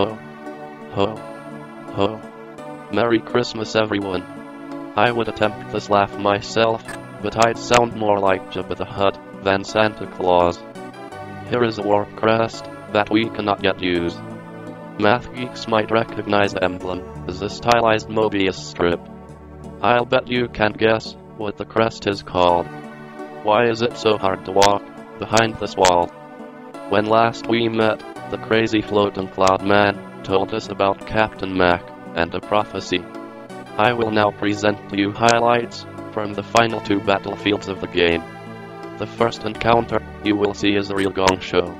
Ho, ho, ho. Merry Christmas, everyone. I would attempt this laugh myself, but I'd sound more like Jabba the Hutt than Santa Claus. Here is a warp crest that we cannot yet use. Math geeks might recognize the emblem as a stylized Mobius strip. I'll bet you can't guess what the crest is called. Why is it so hard to walk behind this wall? When last we met, the crazy floating cloud man told us about Captain Mac and a prophecy. I will now present to you highlights from the final 2 battlefields of the game. The first encounter you will see is a real gong show.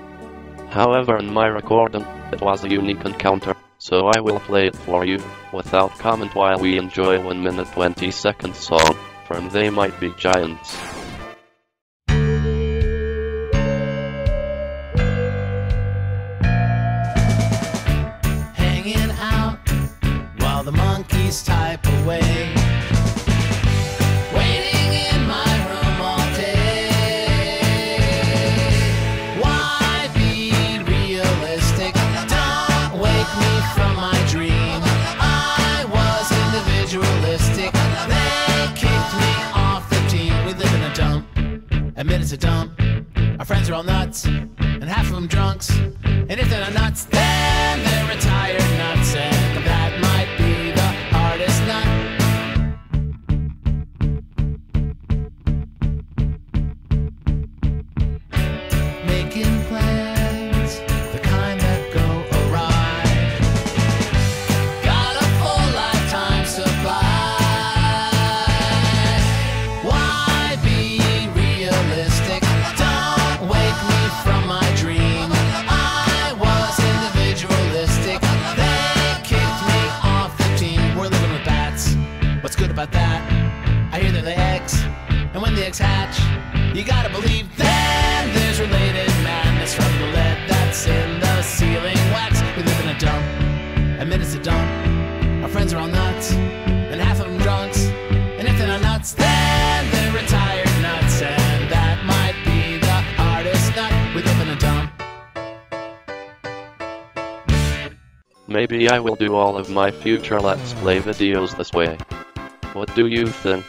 However, in my recording, it was a unique encounter, so I will play it for you without comment while we enjoy 1 minute 20-second song from They Might Be Giants. Hanging out while the monkeys type away. Waiting in my room all day. Why be realistic? Don't wake me from my dream. I was individualistic. They kicked me off the team. We live in a dump. Admit it's a dump. Our friends are all nuts, and half of them drunks. And if they're not nuts, then they're retired nuts, and that might be the hardest nut. Making plans, the kind that go awry. Got a full lifetime supply. Why be realistic? Don't wake me from my dream. I was individualistic. They kicked me off the team. We're living with bats. What's good about that? I hear they're the eggs, and when the eggs hatch, you gotta believe then there's related madness from the lead that's in the ceiling wax. We live in a dump. Admit it's a dump. Our friends are all nuts, and half of them drunks. And if they're not nuts, then they're retired nuts, and that might be the hardest nut. We live in a dump. Maybe I will do all of my future Let's Play videos this way. What do you think?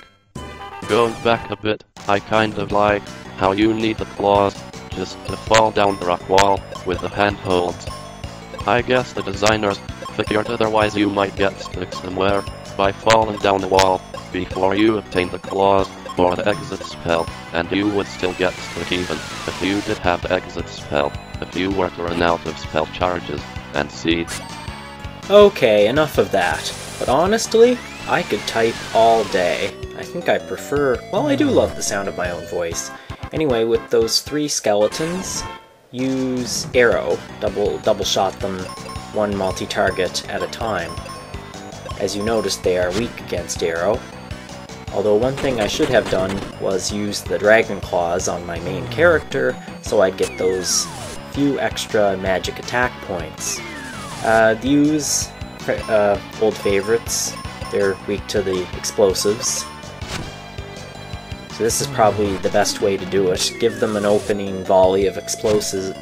Going back a bit, I kind of like how you need the claws just to fall down the rock wall with the handholds. I guess the designers figured otherwise you might get stuck somewhere by falling down the wall before you obtain the claws or the exit spell, and you would still get stuck even if you did have the exit spell, if you were to run out of spell charges and seeds. Okay, enough of that. But honestly, I could type all day. I think I prefer... well, I do love the sound of my own voice. Anyway, with those 3 skeletons, use arrow. Double shot them 1 multi-target at a time. As you noticed, they are weak against arrow. Although one thing I should have done was use the dragon claws on my main character, so I'd get those few extra magic attack points. Use old favorites. They're weak to the explosives. So this is probably the best way to do it. Give them an opening volley of explosives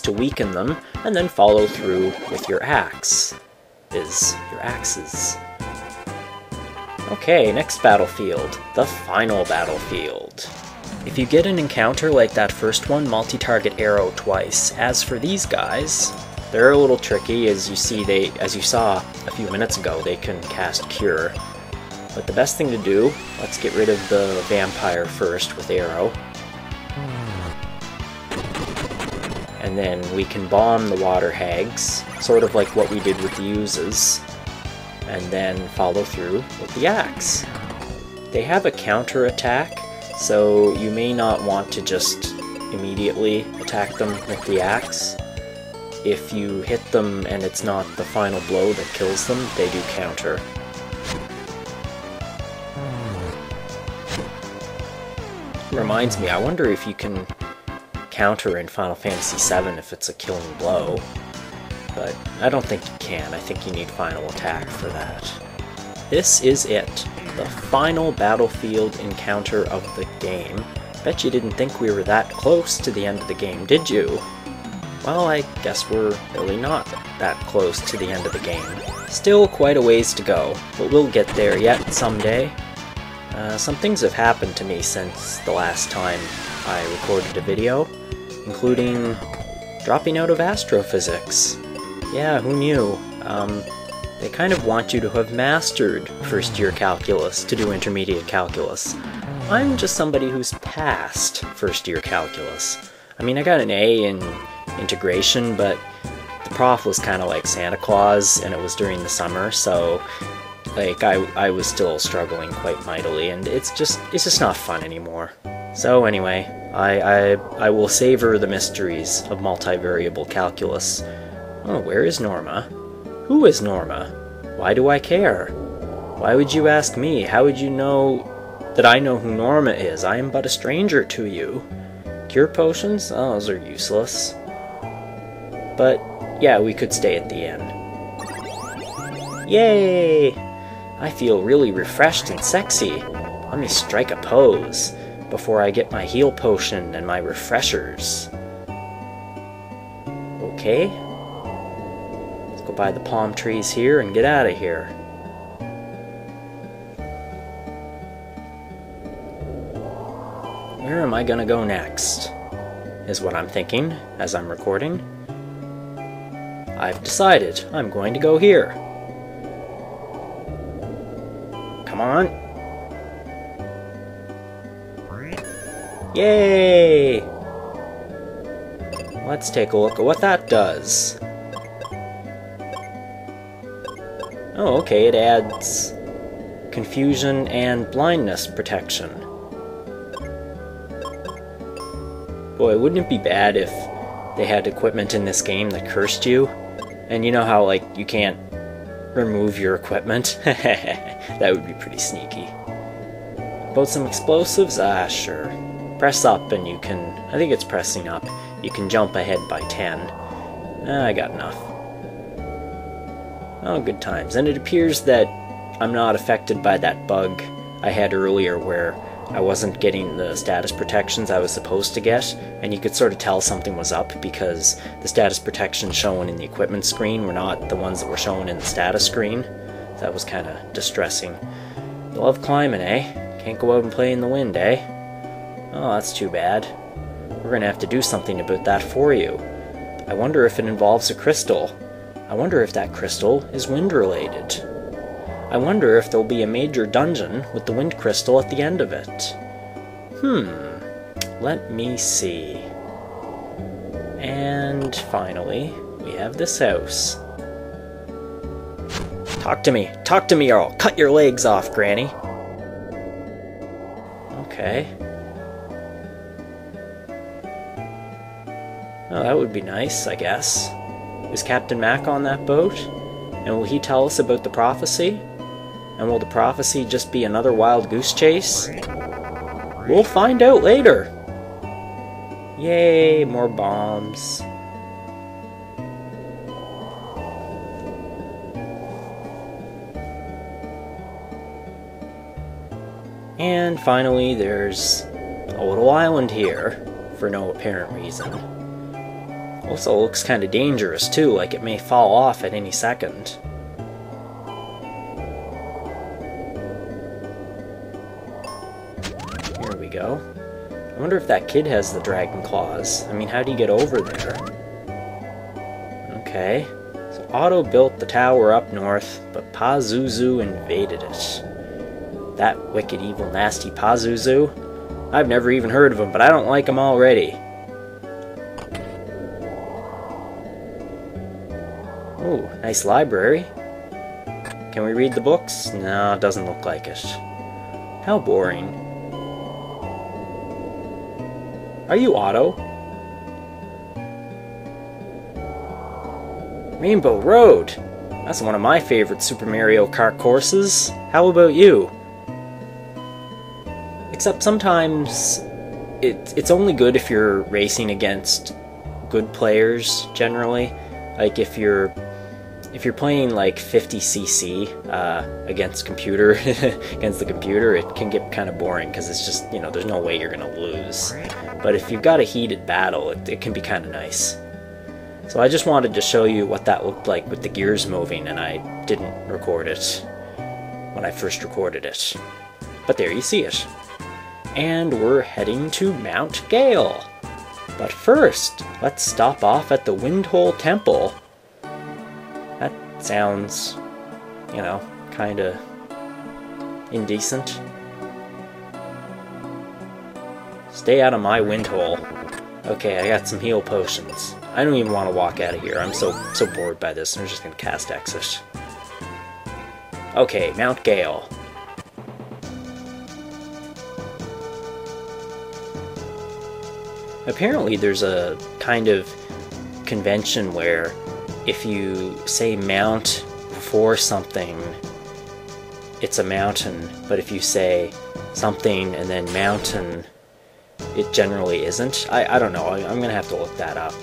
to weaken them, and then follow through with your axes. Okay, next battlefield. The final battlefield. If you get an encounter like that first one, multi-target arrow twice. As for these guys, they're a little tricky. As you saw a few minutes ago, they can cast Cure. But the best thing to do, let's get rid of the vampire first with arrow. And then we can bomb the water hags, sort of like what we did with the Uses. And then follow through with the axe. They have a counter attack, so you may not want to just immediately attack them with the axe. If you hit them and it's not the final blow that kills them, they do counter. Reminds me, I wonder if you can counter in Final Fantasy VII if it's a killing blow. But I don't think you can. I think you need final attack for that. This is it. The final battlefield encounter of the game. Bet you didn't think we were that close to the end of the game, did you? well, I guess we're really not that close to the end of the game. Still quite a ways to go, but we'll get there yet someday. Some things have happened to me since the last time I recorded a video, including dropping out of astrophysics. Yeah, who knew? They kind of want you to have mastered first-year calculus to do intermediate calculus. I'm just somebody who's passed first-year calculus. I mean, I got an A in integration, but the prof was kind of like Santa Claus, and it was during the summer, so like I was still struggling quite mightily, and it's just not fun anymore. So anyway, I will savor the mysteries of multivariable calculus. Oh, where is Norma? Who is Norma? Why do I care? Why would you ask me? How would you know that I know who Norma is? I am but a stranger to you. Cure potions? Oh, those are useless. But yeah, we could stay at the inn. Yay! I feel really refreshed and sexy. Let me strike a pose before I get my heal potion and my refreshers. Okay. Let's go by the palm trees here and get out of here. Where am I gonna go next? Is what I'm thinking as I'm recording. I've decided I'm going to go here. Come on. Yay! Let's take a look at what that does. Oh, okay, it adds confusion and blindness protection. Boy, wouldn't it be bad if they had equipment in this game that cursed you? And you know how, like, you can't remove your equipment? That would be pretty sneaky. About some explosives? Ah, sure. Press up and you can... I think it's pressing up. You can jump ahead by 10. I got enough. Oh, good times. And it appears that I'm not affected by that bug I had earlier where I wasn't getting the status protections I was supposed to get, and you could sort of tell something was up because the status protections shown in the equipment screen were not the ones that were shown in the status screen. That was kind of distressing. You love climbing, eh? Can't go out and play in the wind, eh? Oh, that's too bad. We're gonna have to do something about that for you. I wonder if it involves a crystal. I wonder if that crystal is wind-related. I wonder if there'll be a major dungeon with the wind crystal at the end of it. Let me see. And finally, we have this house. Talk to me or I'll cut your legs off, Granny. Okay. Oh, that would be nice, I guess. Is Captain Mac on that boat? And will he tell us about the prophecy? And will the prophecy just be another wild goose chase? We'll find out later! Yay, more bombs. And finally, there's a little island here, for no apparent reason. Also looks kind of dangerous too, like it may fall off at any second. Here we go. I wonder if that kid has the dragon claws. I mean, how do you get over there? Okay. So Otto built the tower up north, but Pazuzu invaded it. That wicked, evil, nasty Pazuzu. I've never even heard of him, but I don't like him already. Ooh, nice library. Can we read the books? No, it doesn't look like it. How boring. Are you Otto? Rainbow Road! That's one of my favorite Super Mario Kart courses. How about you? Except sometimes it's only good if you're racing against good players, generally. Like if you're playing like 50cc against the computer, it can get kind of boring because it's just, you know, there's no way you're gonna lose. But if you've got a heated battle, it can be kind of nice. So I just wanted to show you what that looked like with the gears moving, and I didn't record it when I first recorded it. But there you see it. And we're heading to Mount Gale. But first, let's stop off at the Windhole Temple. That sounds, you know, kinda indecent. Stay out of my windhole. Okay, I got some heal potions. I don't even want to walk out of here. I'm so bored by this. I'm just gonna cast exit. Okay, Mount Gale. Apparently there's a kind of convention where if you say mount before something, it's a mountain, but if you say something and then mountain, it generally isn't. I don't know, I'm gonna have to look that up.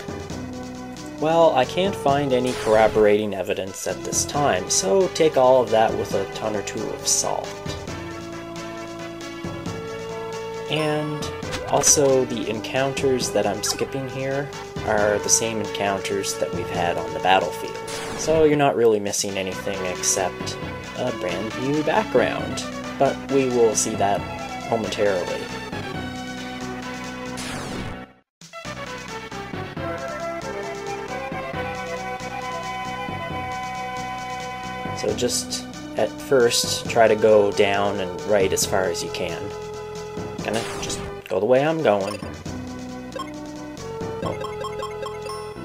Well, I can't find any corroborating evidence at this time, so take all of that with a ton or two of salt. And also, the encounters that I'm skipping here are the same encounters that we've had on the battlefield. So you're not really missing anything except a brand new background, but we will see that momentarily. So just at first, try to go down and right as far as you can. Gonna just go the way I'm going.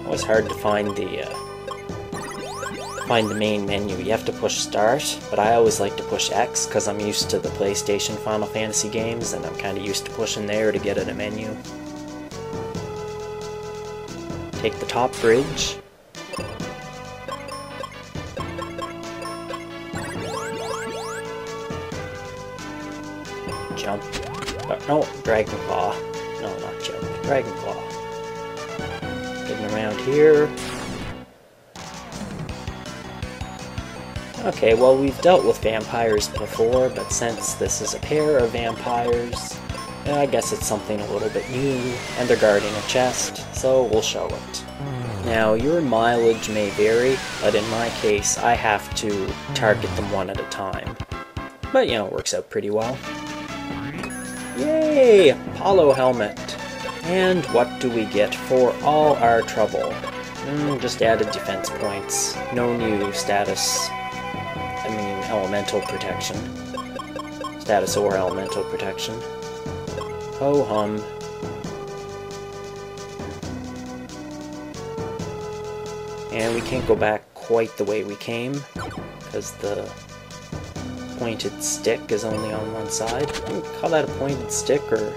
Always hard to find the main menu. You have to push start, but I always like to push X because I'm used to the PlayStation Final Fantasy games, and I'm kind of used to pushing there to get at a menu. Take the top bridge. Jump. No, Dragon Claw. No, not jump. Dragon Claw. Getting around here. Okay, well, we've dealt with vampires before, but since this is a pair of vampires, I guess it's something a little bit new, and they're guarding a chest, so we'll show it. Now, your mileage may vary, but in my case, I have to target them one at a time. But, you know, it works out pretty well. Yay! Apollo helmet. And what do we get for all our trouble? Just added defense points. No new status. Elemental protection. Status or elemental protection. Ho hum. And we can't go back quite the way we came, because the pointed stick is only on one side. You can call that a pointed stick or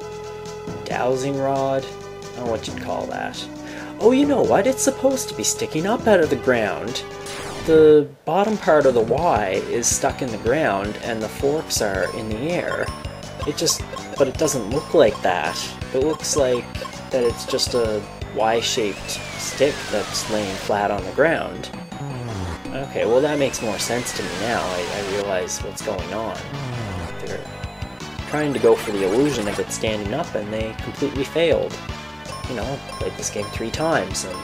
dowsing rod. I don't know what you'd call that. Oh, you know what? It's supposed to be sticking up out of the ground. The bottom part of the Y is stuck in the ground and the forks are in the air. But it doesn't look like that. It looks like that it's just a Y-shaped stick that's laying flat on the ground. Okay, well that makes more sense to me now. I realize what's going on. They're trying to go for the illusion of it standing up and they completely failed. You know, played this game 3 times and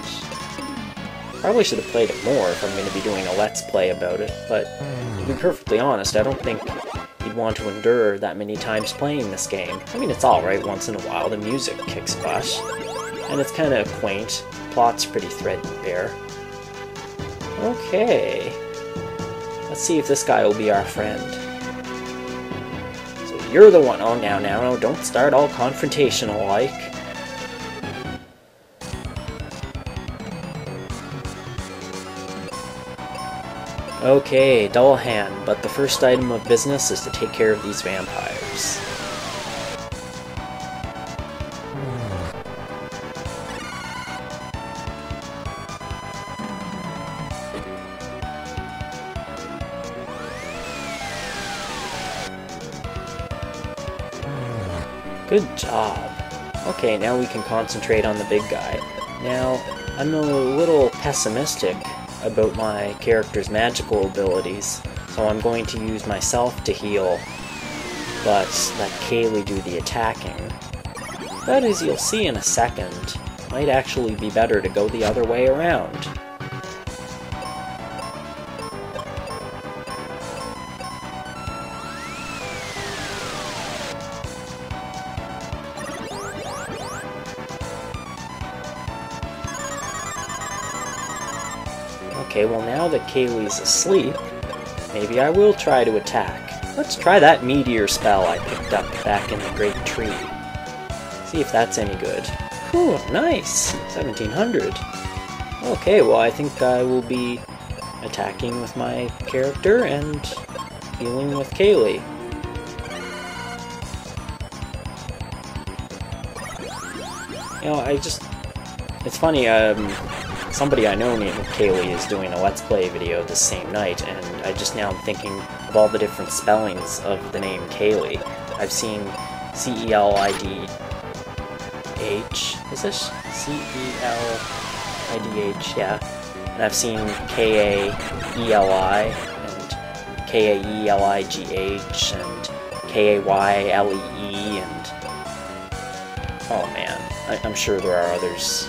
probably should have played it more if I'm going to be doing a Let's Play about it, but to be perfectly honest, I don't think you'd want to endure that many times playing this game. I mean, it's alright once in a while, the music kicks butt, and it's kind of quaint, plot's pretty threadbare. Okay, let's see if this guy will be our friend. So you're the one. Oh, now, don't start all confrontational like. Okay, dull hand, but the first item of business is to take care of these vampires. Good job. Okay, now we can concentrate on the big guy. Now, I'm a little pessimistic about my character's magical abilities, so I'm going to use myself to heal, but let Kaylee do the attacking. But as you'll see in a second, Might actually be better to go the other way around. Okay, well now that Kaylee's asleep, maybe I will try to attack. Let's try that meteor spell I picked up back in the Great Tree. See if that's any good. Whew, nice! 1700. Okay, well I think I will be attacking with my character and healing with Kaylee. You know, it's funny, somebody I know named Kaylee is doing a Let's Play video this same night, and I just now am thinking of all the different spellings of the name Kaylee. I've seen C-E-L-I-D-H, is this? C-E-L-I-D-H, yeah. And I've seen K-A-E-L-I, and K-A-E-L-I-G-H, and K-A-Y-L-E-E, and... oh man, I'm sure there are others.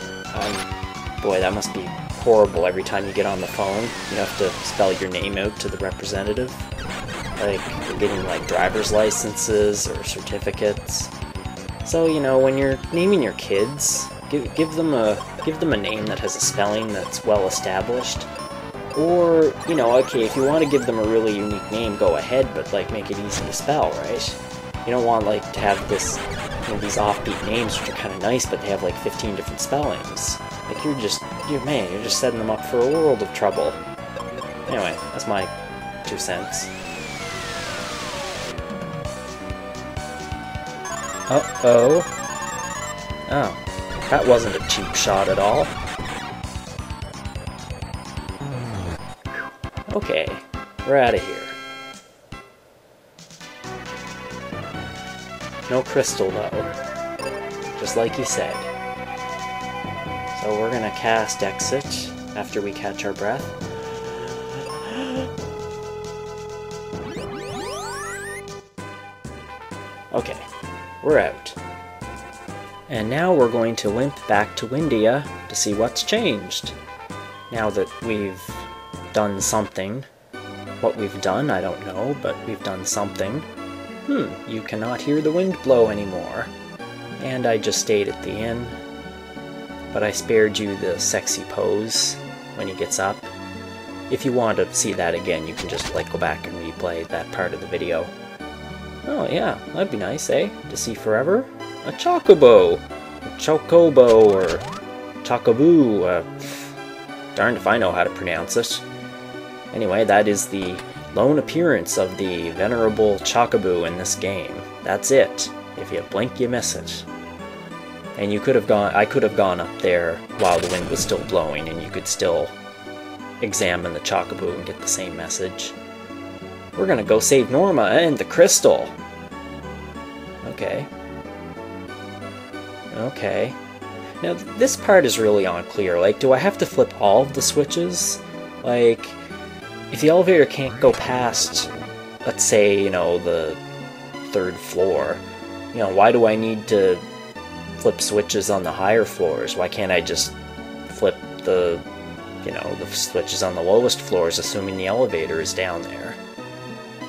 Boy, that must be horrible every time you get on the phone. You have to spell your name out to the representative. Like, you're getting, like, driver's licenses or certificates. So, you know, when you're naming your kids, give them a name that has a spelling that's well established. Or, you know, okay, if you want to give them a really unique name, go ahead, but, like, make it easy to spell, right? You don't want, like, to have this, you know, these offbeat names which are kind of nice, but they have, like, 15 different spellings. Like, you're just setting them up for a world of trouble. Anyway, that's my 2 cents. Uh-oh. Oh, that wasn't a cheap shot at all. Okay, we're out of here. No crystal, though. Just like you said. So we're gonna cast exit after we catch our breath. Okay, we're out. And now we're going to limp back to Windia to see what's changed. Now that we've done something. What we've done, I don't know, but we've done something. You cannot hear the wind blow anymore. And I just stayed at the inn. But I spared you the sexy pose when he gets up. If you want to see that again, you can just like go back and replay that part of the video. Oh yeah, that'd be nice, eh? To see forever? A chocobo! A chocobo, or chocoboo, darned if I know how to pronounce it. Anyway, that is the lone appearance of the venerable chocobo in this game. That's it. If you blink, you miss it. And you could have gone, I could have gone up there while the wind was still blowing, and you could still examine the chocobo and get the same message. We're gonna go save Norma and the crystal! Okay. Okay. Now, this part is really unclear. Like, do I have to flip all of the switches? Like, if the elevator can't go past, let's say, you know, the 3rd floor, you know, why do I need to flip switches on the higher floors? Why can't I just flip the, you know, the switches on the lowest floors, assuming the elevator is down there?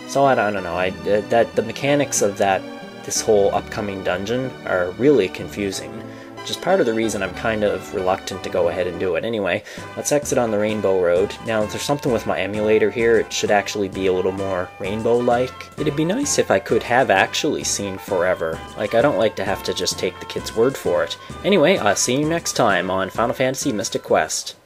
So I don't know. The mechanics of this whole upcoming dungeon are really confusing, which is part of the reason I'm kind of reluctant to go ahead and do it. Anyway, let's exit on the Rainbow Road. Now, if there's something with my emulator here, it should actually be a little more rainbow-like. It'd be nice if I could have actually seen forever. Like, I don't like to have to just take the kid's word for it. Anyway, I'll see you next time on Final Fantasy Mystic Quest.